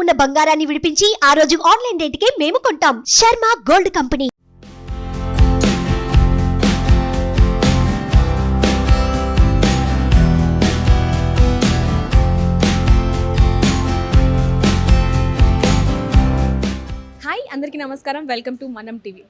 ఉన్న బంగారాన్ని విడిపించి ఆ రోజు ఆన్లైన్ రేటుకే మేము కొంటాం. Sharma gold company. హాయ్ అందరికీ నమస్కారం. వెల్కమ్ టు మనం టీవీ.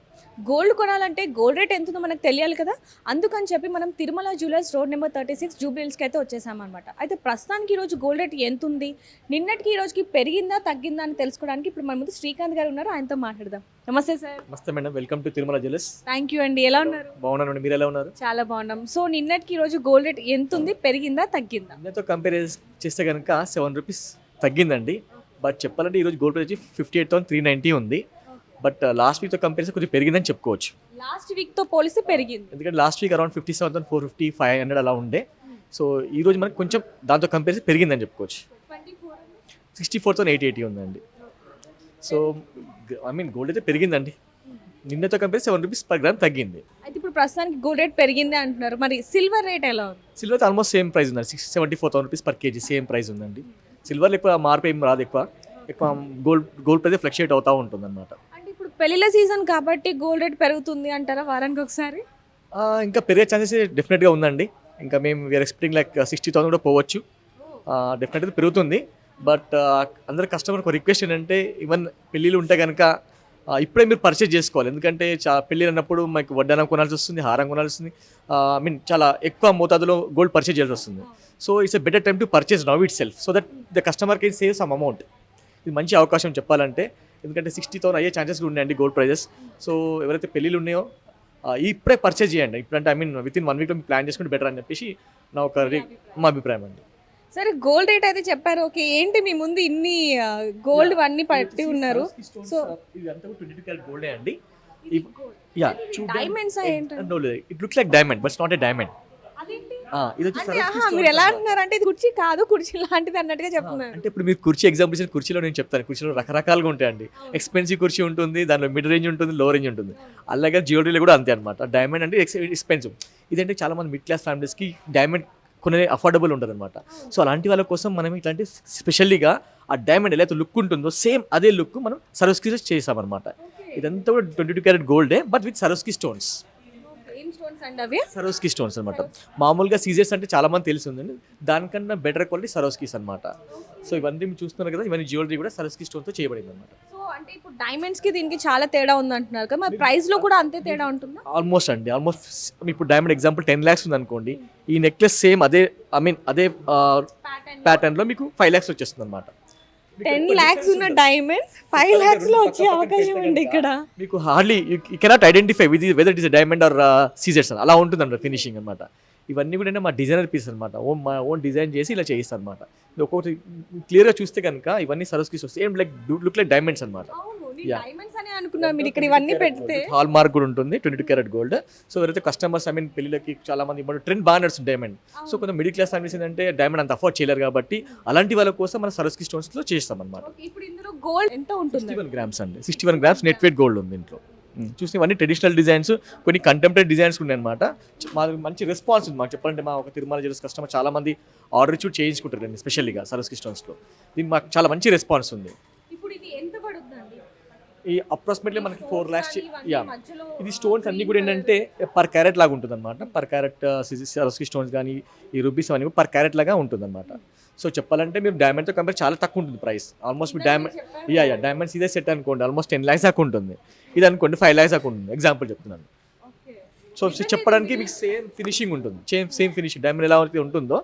గోల్డ్ కొనాలంటే గోల్డ్ రేట్ ఎంత ఉందో మనకు తెలియాలి కదా. అందుకని చెప్పి మనం తిరుమల జ్యువెలర్స్ రోడ్ నెంబర్ 36 జూబ్లీహిల్స్కి అయితే వచ్చేసామన్నమాట. అయితే ప్రస్తుతానికి ఈరోజు గోల్డ్ రేట్ ఎంత ఉంది, నిన్నటికి ఈ రోజుకి పెరిగిందా తగ్గిందా అని తెలుసుకోవడానికి ఇప్పుడు మన ముందు శ్రీకాంత్ గారు ఉన్నారు. ఆయనతో మాట్లాడదాం. నమస్తే సార్. నమస్తే madam, welcome to Tirumala jewellers. Thank you అండి. ఎలా ఉన్నారు? బాగున్నాను, మీరు ఎలా ఉన్నారు? చాలా బాగున్నాం. సో నిన్నటికి ఈ రోజు గోల్డ్ రేట్ ఎంత ఉంది, పెరిగిందా తగ్గిందా? నిన్నతో కంపేర్ చేస్తే కనుక 7 రూపీస్ తగ్గిందండి. బట్ చెప్పాలంటే ఈరోజు గోల్డ్ రేట్ 58,390 ఉంది. బట్ లాస్ట్ వీక్తో కంపేర్ చేస్తే కొంచెం పెరిగిందని చెప్పుకోవచ్చు. లాస్ట్ వీక్తో పోలిస్తే పెరిగింది. ఎందుకంటే లాస్ట్ వీక్ అరౌండ్ 57,450, 500 అలా ఉండే. సో ఈ రోజు మనకి కొంచెం దాంతో కంపేర్ చేసి పెరిగిందని చెప్పుకోవచ్చు. 64,880 ఉందండి. సో ఐ మీన్ గోల్డ్ అయితే పెరిగిందండి. నిన్నతో కంపేర్ 7 రూపీస్ పర్ గ్రామ్ తగ్గింది. అయితే ఇప్పుడు ప్రస్తుతానికి గోల్డ్ రేట్ పెరిగింది అంటున్నారు. మరి సిల్వర్ రేట్ ఎలా ఉంది? సిల్వర్ ఆల్మోస్ట్ సేమ్ ప్రైస్ ఉందండి. 74,000 rupees per KG same price ఉందండి. సిల్వర్లో ఎక్కువ మార్పు ఏం రాదు. ఎక్కువ గోల్డ్ ప్రైస్ ఫ్లక్చుయేట్ అవుతూ ఉంటుంది అనమాట. అంటే ఇప్పుడు పెళ్లిళ్ళ సీజన్ కాబట్టి గోల్డ్ రేట్ పెరుగుతుంది అంటారా వారానికి ఒకసారి? ఇంకా పెరిగే ఛాన్సెస్ డెఫినెట్గా ఉందండి. ఇంకా మేము వీఆర్ ఎక్స్పెక్టింగ్ లైక్ 60,000 కూడా పోవచ్చు. డెఫినెట్గా పెరుగుతుంది. బట్ అందరు కస్టమర్ ఒక రిక్వెస్ట్ ఏంటంటే ఈవెన్ పెళ్ళిళ్ళు ఉంటే కనుక ఇప్పుడే మీరు పర్చేజ్ చేసుకోవాలి. ఎందుకంటే పెళ్ళి అన్నప్పుడు మనకి వడ్డానం కొనాల్సి వస్తుంది, హారం కొనాల్సి వస్తుంది. ఐ మీన్ చాలా ఎక్కువ మోతాదులో గోల్డ్ పర్చేజ్ చేయాల్సి వస్తుంది. So it's a better time to purchase now it self so that the customer can save some amount. ఇది మంచి అవకాశం చెప్పాలంటే. ఎందుకంటే 60,000 అయ్యే ఛాన్సెస్ కూడా ఉన్నాయండి గోల్డ్ ప్రైజెస్. సో ఎవరైతే పెళ్ళిళ్ళు ఉన్నాయో ఇప్పుడే పర్చేజ్ చేయండి. ఇప్పుడంటే ఐ మీన్ విత్ ఇన్ 1 వీక్లో మీరు ప్లాన్ చేసుకుంటే బెటర్ అని చెప్పేసి మా అభిప్రాయం అండి. సరే, గోల్డ్ రేట్ అయితే చెప్పారు. ఓకే, ఏంటి మీ ముందు ఇన్ని గోల్డ్ అన్నీ పట్టి ఉన్నారు? సో ఇదంతా 22 క్యారెట్ గోల్డే అండి. డైమండ్స్ ఏంటంటే it looks like diamond but not a diamond. ఇది మీరు ఎలా అంటున్నారు అంటే ఇది కుర్చీ కాదు, కుర్చీ లాంటిది అన్నట్టుగా చెప్తున్నారు. అంటే ఇప్పుడు మీరు కుర్చీ ఎగ్జాంపుల్ ఇచ్చిన కుర్చీలో నేను చెప్తాను. కుర్చీలో రకరకాలుగా ఉంటాయండి. ఎక్స్పెన్సివ్ కుర్చీ ఉంటుంది, దానిలో మిడ్ రేంజ్ ఉంటుంది, లో రేంజ్ ఉంటుంది. అలాగే జ్యువెలరీలో కూడా అంతే అనమాట. డైమండ్ అంటే ఎక్స్పెన్సివ్. ఇదంటే చాలా మంది మిడ్ క్లాస్ ఫ్యామిలీస్కి డైమండ్ కొనే అఫోర్డబుల్ ఉంటుంది అనమాట. సో అలాంటి వాళ్ళ కోసం మనం ఇట్లాంటి స్పెషల్లీగా ఆ డైమండ్ ఎలా అయితే లుక్ ఉంటుందో సేమ్ అదే లుక్ మనం సరోస్కి చేసామన్నమాట. ఇదంతా కూడా 22 క్యారెట్ గోల్డే but with Swarovski stones. Swarovski stones అనమాట. మామూలుగా సీజర్స్ అంటే చాలా మంది తెలిసి ఉందండి. దానికన్నా బెటర్ క్వాలిటీ సరోస్కీస్ అనమాట. సో ఇవన్నీ మీరు చూస్తున్నారు కదా, ఇవన్నీ జ్యువెలరీ కూడా సరోస్కి స్టోన్తో చేయబడింది అనమాట. సో అంటే ఇప్పుడు డైమండ్స్ కి దీనికి చాలా తేడా ఉంది అంటున్నారు కదా, మరి ప్రైస్ లో కూడా అంతే తేడా ఉంటుందా? ఆల్మోస్ట్ ఇప్పుడు డైమండ్ ఎగ్జాంపుల్ 10 lakhs ఉంది అనుకోండి. ఈ నెక్లెస్ సేమ్ అదే ఐ మీన్ అదే ప్యాటర్న్ లో మీకు 5 lakhs వచ్చేస్తుంది అనమాట. 10 lakhs ఉన్న డైమండ్ 5 lakhs లో వచ్చే అవకాశం ఉంది ఇక్కడ. మీకు hardly you cannot identify with whether it is diamond or scissors అలా ఉంటుందంట ఫినిషింగ్ అనమాట. ఇవన్నీ కూడా మా డిజైనర్ పీస్ అనమాట. ఓన్ డిజైన్ చేసి ఇలా చేయిస్తాను అనమాట. ఒక్కొక్కటి క్లియర్గా చూస్తే కనుక ఇవన్నీ Swarovski same like look like diamonds అనమాట. మీరు ఇక్కడ ఇవన్నీ పెడితే హాల్ మార్క్ కూడా ఉంటుంది 22 క్యారెట్ గోల్డ్. సో ఎవరైతే కస్టమర్స్ ఐ మీన్ పెళ్ళిళ్ళకి చాలా మంది ఇప్పుడు ట్రెండ్ బాగా నడుస్తుంది డైమండ్. సో కొంచెం మిడిల్ క్లాస్ ఫ్యామిలీస్ ఏంటంటే డైమండ్ అంత అఫోర్డ్ చేయలేరు కాబట్టి అలాంటి వాళ్ళ కోసం మనం సరోస్కి స్టోన్స్ లో చేస్తాం అనమాట. ఇప్పుడు ఇందులో గోల్డ్ ఎంత ఉంటుంది? 61 grams అండి. 61 grams నెట్ వెయిట్ గోల్డ్ ఉంది ఇంట్లో. చూసి ఇవన్నీ ట్రెడిషనల్ డిజైన్స్, కొన్ని కంటెంపరీ డిజైన్స్ ఉన్నాయి అనమాట. మాకు మంచి రెస్పాన్స్ ఉంది. మాకు చెప్పాలంటే మా ఒక తిరుమల జ్యువెలర్స్ కస్టమర్ చాలా మంది ఆర్డర్ చూసి చేయించుకుంటారండి స్పెషల్గా సరోస్కి స్టోన్స్లో. దీనికి మాకు చాలా మంచి రెస్పాన్స్ ఉంది. ఇప్పుడు ఇది ఎంత పడుతుందండి? ఈ అప్రాక్సిమేట్లీ మనకి 4 lakhs. ఇది స్టోన్స్ అన్ని కూడా ఏంటంటే పర్ క్యారెట్ లాగా ఉంటుంది అనమాట. పర్ క్యారెట్ సరోస్కి స్టోన్స్ కానీ ఈ రూపీస్ అవన్నీ పర్ క్యారెట్ లాగా ఉంటుంది అనమాట. సో చెప్పాలంటే మీరు డైమండ్తో కంపేర్ చాలా తక్కువ ఉంటుంది ప్రైస్. ఆల్మోస్ట్ మీరు డైమండ్స్ ఇదే సెట్ అనుకోండి ఆల్మోస్ట్ 10 lakhs దాకా ఉంటుంది. ఇది అనుకోండి 5 lakhs దాకా ఉంటుంది. ఎగ్జాంపుల్ చెప్తున్నాను. సో చెప్పడానికి మీకు సేమ్ ఫినిషింగ్ ఉంటుంది. సేమ్ ఫినిషింగ్ డైమండ్ ఎలా అయితే ఉంటుందో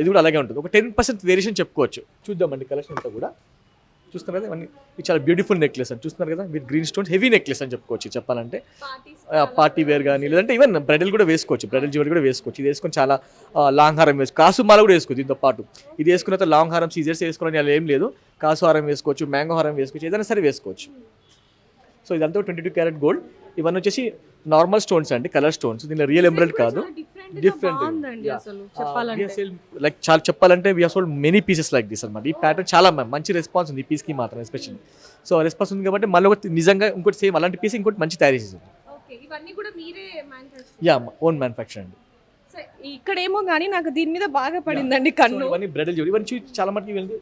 ఇది కూడా అలాగే ఉంటుంది. ఒక 10% వేరియేషన్ చెప్పుకోవచ్చు. చూద్దామండి కలెక్షన్ అంతా కూడా. చూస్తున్నారు కదా ఇవన్నీ. ఇది చాలా బ్యూటిఫుల్ నెక్లెస్ అని చూస్తున్నారు కదా with green stones. Heavy necklace అని చెప్పుకోవచ్చు చెప్పాలంటే. పార్టీ వేర్ కానీ లేదంటే ఈవెన్ బ్రైడల్ కూడా వేసుకోవచ్చు. బ్రైడల్ జ్యువెలరీ కూడా వేసుకోవచ్చు. ఇది వేసుకొని చాలా లాంగ్ హారం వేసుకోవచ్చు. కాసు మాల కూడా వేసుకోవచ్చు దీంతో పాటు. ఇది వేసుకున్న తర్వాత లాంగ్ హారం సీజర్స్ వేసుకోవాలని అలా ఏం లేదు. కాసు హారం వేసుకోవచ్చు, మ్యాంగో హారం వేసుకోవచ్చు, ఏదైనా సరే వేసుకోవచ్చు. సో ఇదంతా 22 క్యారెట్ గోల్డ్. ఇవన్నీ వచ్చేసి నార్మల్ స్టోన్స్ అండి, కలర్ స్టోన్స్. దీనిలో రియల్ ఎంబ్రాయిడ్ కాదు, డిఫరెంట్. లైక్ చాలా చెప్పాలంటే we have sold many pieces like this అనమాట. ఈ ప్యాటర్న్ చాలా మంచి రెస్పాన్స్ ఉంది ఈ పీస్కి మాత్రం ఎస్పెషల్లీ. సో రెస్పాన్స్ ఉంది కాబట్టి మళ్ళీ ఒకటి నిజంగా ఇంకోటి సేమ్ అలాంటి పీస్ ఇంకోటి మంచి తయారు చేసేది. ఓన్ మ్యానుఫ్యాక్చర్ అండి. ఇక్కడేమో కానీ నాకు దీని మీద బాగా పడిందండి కన్ను. ఇవన్నీ బ్రైడల్ జ్యువెలరీ. ఇవన్నీ చాలా మటుకు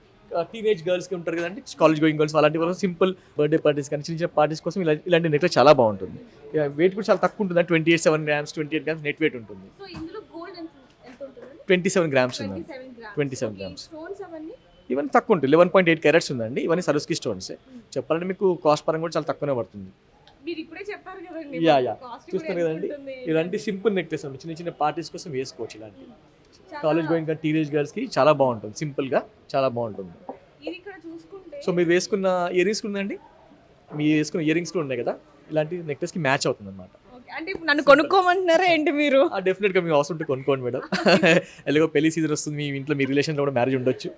టీనేజ్ గర్ల్స్కి ఉంటారు కదండి, కాలేజ్ గోయింగ్ గర్ల్స్, అలాంటి వాళ్ళు సింపుల్ బర్త్డే పార్టీస్ కానీ చిన్న చిన్న పార్టీస్ కోసం ఇలాంటి నెక్లెస్ చాలా బాగుంటుంది. వెయిట్ కూడా చాలా తక్కువ ఉంటుంది, 27 గ్రామ్స్ 28 గ్రామ్స్ నెట్ వెయిట్ ఉంటుంది. సో ఇందులో గోల్డ్ ఎంత ఉంటుంది? 27 గ్రామ్స్ ఉందండి. 27 గ్రామ్స్. స్టోన్స్ అవన్నీ ఇవన్నీ తక్కువ ఉంటుంది, 11.8 క్యారెట్స్ ఉందండి. ఇవన్నీ సరస్కి స్టోన్స్. చెప్పాలంటే మీకు కాస్ట్ పరంగా కూడా చాలా తక్కువనే పడుతుంది. మీరు ఇప్పుడే చెప్పారు కదండి. యా చూస్తారు కదండి, ఇలాంటి సింపుల్ నెక్లెస్ ఉంది, చిన్న చిన్న పార్టీస్ కోసం వేసుకోవచ్చు. ఇలాంటి కాలేజ్ గోయింగ్ కానీ టీనేజ్ గర్ల్స్కి చాలా బాగుంటుంది, సింపుల్గా చాలా బాగుంటుంది. ఇది ఇక్కడ చూసుకుంటే సో మీరు వేసుకున్న ఇయర్ రింగ్స్ ఉందండి, మీరు వేసుకున్న ఇయర్ రింగ్స్ కూడా ఉన్నాయి కదా, ఇలాంటి నెక్లెస్కి మ్యాచ్ అవుతుంది అనమాట. అంటే ఇప్పుడు నన్ను కొనుక్కోమంటున్నారా ఏంటి మీరు? డెఫినెట్గా మీకు అవసరం ఉంటే కొనుక్కోండి మేడం. ఎలాగో పెళ్లి సీజన్ వస్తుంది, మీ ఇంట్లో మీ రిలేషన్లో కూడా మ్యారేజ్ ఉండొచ్చు.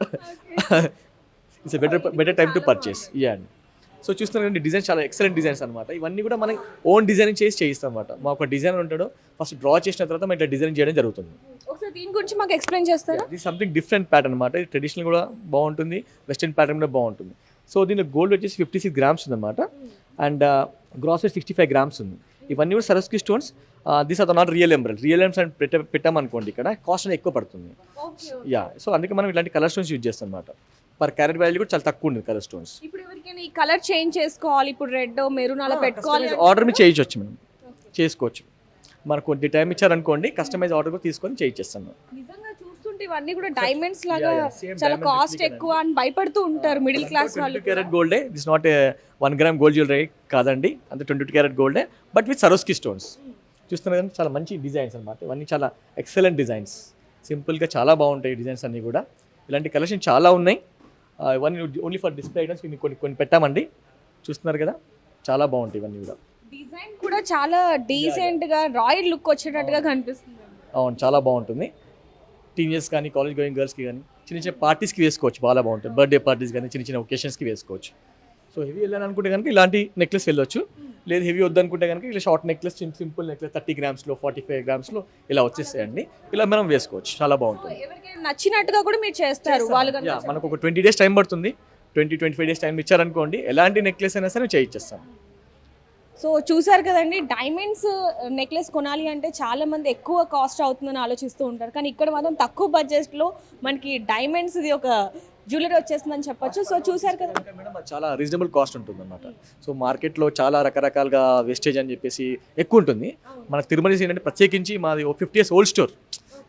It's better time to purchase. Yeah అండి. సో చూస్తున్నారు కదండి, డిజైన్స్ చాలా ఎక్సలెంట్ డిజైన్స్ అనమాట. ఇవన్నీ కూడా మనం ఓన్ డిజైనింగ్ చేసి చేయిస్తాం అనమాట. మా ఒక డిజైనర్ ఉంటాడో ఫస్ట్ డ్రా చేసిన తర్వాత మనం ఇట్లా డిజైన్ చేయడం జరుగుతుంది. ఒకసారి దీని గురించి మాకు ఎక్స్ప్లెయిన్ చేస్తారా? ఇది సంథింగ్ డిఫరెంట్ ప్యాటర్న్ అనమాట. ఇది ట్రెడిషనల్ కూడా బాగుంటుంది, వెస్టర్న్ ప్యాటర్న్ కూడా బాగుంటుంది. సో దీనిలో గోల్డ్ వచ్చేసి 56 గ్రామ్స్ ఉందన్నమాట, అండ్ గ్రాస్ వెయిట్ 65 గ్రామ్స్ ఉంది. ఇవన్నీ కూడా Swarovski stones. This are not real ఎంబ్రాయిడ్. రియల్ ఎంబ్రాయిడ్ పెట్టామనుకోండి ఇక్కడ కాస్ట్ అనేది ఎక్కువ పడుతుంది. యా, సో అందుకే మనం ఇలాంటి కలర్ స్టోన్స్ యూజ్ చేస్తాం అనమాట. పర్ క్యారెట్ వాల్యూ కూడా చాలా తక్కువ ఉంది కలర్ స్టోన్స్. ఇప్పుడు ఎవరికైనా ఈ కలర్ చేంజ్ చేసుకోవాలి, ఇప్పుడు రెడ్ మెరూన్ అలా పెట్టుకోవాలి, ఆర్డర్ మీద చేయొచ్చు మనం, చేసుకోవచ్చు. మనకు కొద్ది టైం ఇచ్చారనుకోండి, కస్టమైజ్ ఆర్డర్ కూడా తీసుకొని చేయించేస్తాను. నిజంగా చూస్తుంటే ఇవన్నీ కూడా డైమండ్స్ లాగా చాలా కాస్ట్ ఎక్కువ అని భయపడుతూ ఉంటారు మిడిల్ క్లాస్ వాళ్ళు. 22 క్యారెట్ గోల్డే, this not 1 gram gold jewellery కాదండి, అంతే 22 క్యారెట్ గోల్డే, బట్ విత్ సరోస్కి స్టోన్స్. చూస్తున్నారు కదా, చాలా మంచి డిజైన్స్ అనమాట. ఇవన్నీ చాలా ఎక్సలెంట్ డిజైన్స్, సింపుల్గా చాలా బాగుంటాయి డిజైన్స్ అన్నీ కూడా. ఇలాంటి కలెక్షన్ చాలా ఉన్నాయి. ఇవన్నీ ఓన్లీ ఫర్ డిస్ప్లే ఐటమ్స్ కొన్ని పెట్టామండి. చూస్తున్నారు కదా, చాలా బాగుంటాయి ఇవన్నీ కూడా. డిజైన్ కూడా చాలా డీసెంట్ గా రాయల్ లుక్ వచ్చేటట్టుగా కనిపిస్తుంది. అవును, చాలా బాగుంటుంది. టీనేజర్స్ కానీ కాలేజ్ గోయింగ్ గర్ల్స్కి కానీ చిన్న చిన్న పార్టీస్కి వేసుకోవచ్చు, చాలా బాగుంటుంది. బర్త్డే పార్టీస్ కానీ చిన్న చిన్న ఒకేషన్స్కి వేసుకోవచ్చు. సో హెవీ వెళ్ళాలని అనుకుంటే కనుక ఇలాంటి నెక్లెస్ వెళ్ళొచ్చు. లేదు హెవీ వద్దనుకుంటే కనుక ఇలా షార్ట్ నెక్లెస్, సింపుల్ నెక్లెస్ 30 గ్రామ్స్లో 45 గ్రామ్స్లో ఇలా వచ్చేస్తాయండి. ఇలా మనం వేసుకోవచ్చు, చాలా బాగుంటుంది. ఎవరికైనా నచ్చినట్టుగా కూడా మీరు చేస్తారు వాళ్ళు. మనకు ఒక 20 డేస్ టైం పడుతుంది. 20-25 డేస్ టైం ఇచ్చారనుకోండి, ఎలాంటి నెక్లెస్ అయినా సరే చేయించేస్తాం. సో చూసారు కదండి, డైమండ్స్ నెక్లెస్ కొనాలి అంటే చాలా మంది ఎక్కువ కాస్ట్ అవుతుందని ఆలోచిస్తూ ఉంటారు, కానీ ఇక్కడ మాత్రం తక్కువ బడ్జెట్లో మనకి డైమండ్స్ది ఒక జ్యువెలరీ వచ్చేస్తుందని చెప్పొచ్చు. సో చూసారు కదా మేడం, చాలా రీజనబుల్ కాస్ట్ ఉంటుంది అనమాట. సో మార్కెట్లో చాలా రకరకాలుగా వేస్టేజ్ అని చెప్పేసి ఎక్కువ ఉంటుంది. మనకు తిరుమల ఏంటంటే ప్రత్యేకించి మాది 50 years ఓల్డ్ స్టోర్.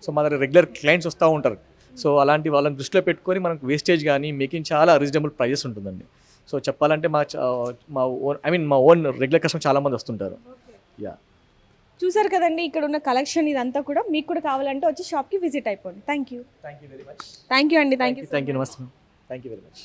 సో మా దగ్గర రెగ్యులర్ క్లయింట్స్ వస్తూ ఉంటారు. సో అలాంటి వాళ్ళని దృష్టిలో పెట్టుకొని మనకు వేస్టేజ్ కానీ మేకింగ్ చాలా రీజనబుల్ ప్రైజెస్ ఉంటుందండి. సో చెప్పాలంటే మా ఓన్ రెగ్యులర్ కస్టమర్ చాలా మంది వస్తుంటారు. యా, చూసారు కదండి, ఇక్కడ ఉన్న కలెక్షన్ ఇదంతా కూడా మీకు కూడా కావాలంటే వచ్చి షాప్కి విజిట్ అయిపోండి. Thank you very much. Thank you అండి. Thank you. నమస్తే. Thank you very much.